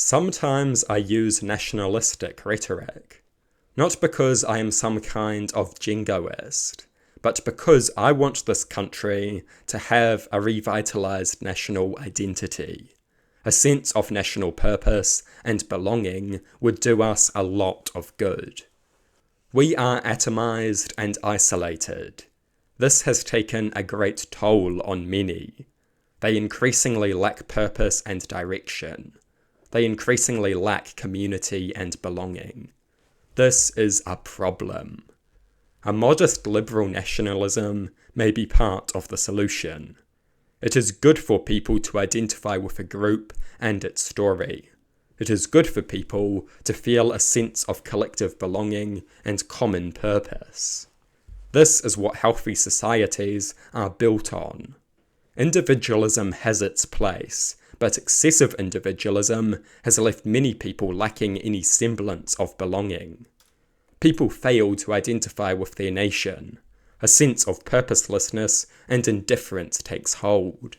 Sometimes I use nationalistic rhetoric, not because I am some kind of jingoist, but because I want this country to have a revitalised national identity. A sense of national purpose and belonging would do us a lot of good. We are atomised and isolated. This has taken a great toll on many. They increasingly lack purpose and direction. They increasingly lack community and belonging. This is a problem. A modest liberal nationalism may be part of the solution. It is good for people to identify with a group and its story. It is good for people to feel a sense of collective belonging and common purpose. This is what healthy societies are built on. Individualism has its place, but excessive individualism has left many people lacking any semblance of belonging. People fail to identify with their nation. A sense of purposelessness and indifference takes hold.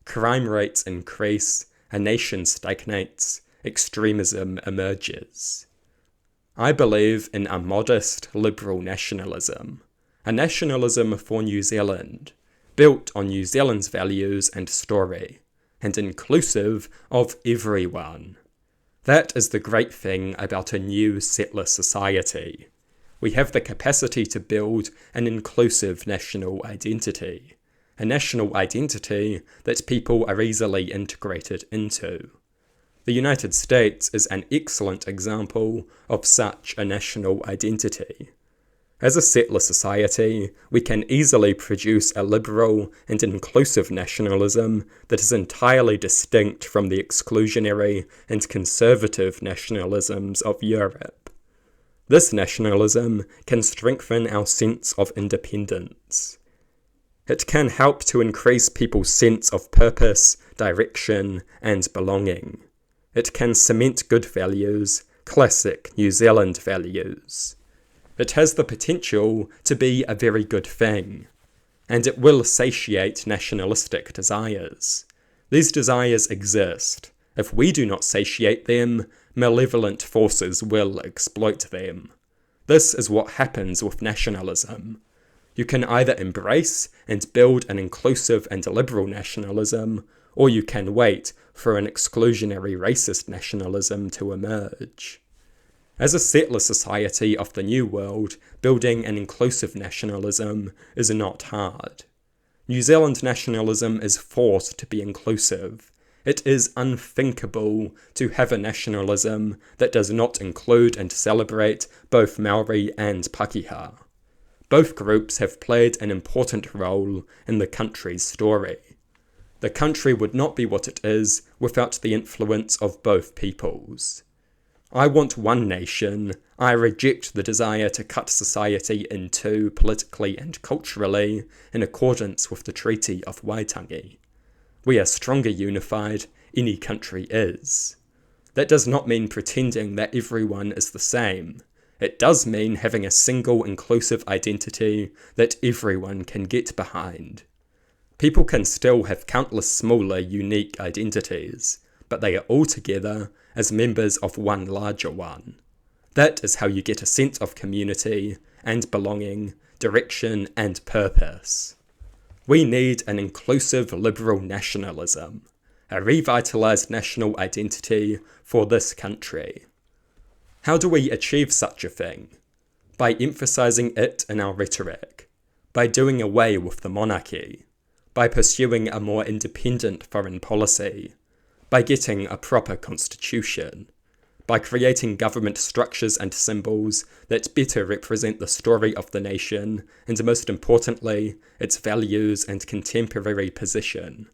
Crime rates increase, a nation stagnates, extremism emerges. I believe in a modest liberal nationalism, a nationalism for New Zealand, built on New Zealand's values and story, and inclusive of everyone. That is the great thing about a new settler society. We have the capacity to build an inclusive national identity, a national identity that people are easily integrated into. The United States is an excellent example of such a national identity. As a settler society, we can easily produce a liberal and inclusive nationalism that is entirely distinct from the exclusionary and conservative nationalisms of Europe. This nationalism can strengthen our sense of independence. It can help to increase people's sense of purpose, direction, and belonging. It can cement good values, classic New Zealand values. It has the potential to be a very good thing, and it will satiate nationalistic desires. These desires exist. If we do not satiate them, malevolent forces will exploit them. This is what happens with nationalism. You can either embrace and build an inclusive and liberal nationalism, or you can wait for an exclusionary racist nationalism to emerge. As a settler society of the New World, building an inclusive nationalism is not hard. New Zealand nationalism is forced to be inclusive. It is unthinkable to have a nationalism that does not include and celebrate both Maori and Pakeha. Both groups have played an important role in the country's story. The country would not be what it is without the influence of both peoples. I want one nation. I reject the desire to cut society in two politically and culturally in accordance with the Treaty of Waitangi. We are stronger unified, any country is. That does not mean pretending that everyone is the same. It does mean having a single inclusive identity that everyone can get behind. People can still have countless smaller, unique identities, but they are all together as members of one larger one. That is how you get a sense of community and belonging, direction and purpose. We need an inclusive liberal nationalism, a revitalised national identity for this country. How do we achieve such a thing? By emphasising it in our rhetoric, by doing away with the monarchy, by pursuing a more independent foreign policy, by getting a proper constitution, by creating government structures and symbols that better represent the story of the nation and, most importantly, its values and contemporary position.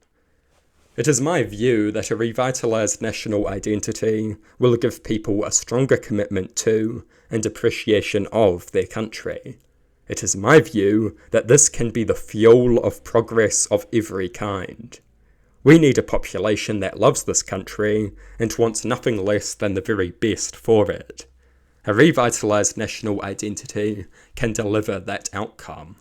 It is my view that a revitalised national identity will give people a stronger commitment to and appreciation of their country. It is my view that this can be the fuel of progress of every kind. We need a population that loves this country and wants nothing less than the very best for it. A revitalised national identity can deliver that outcome.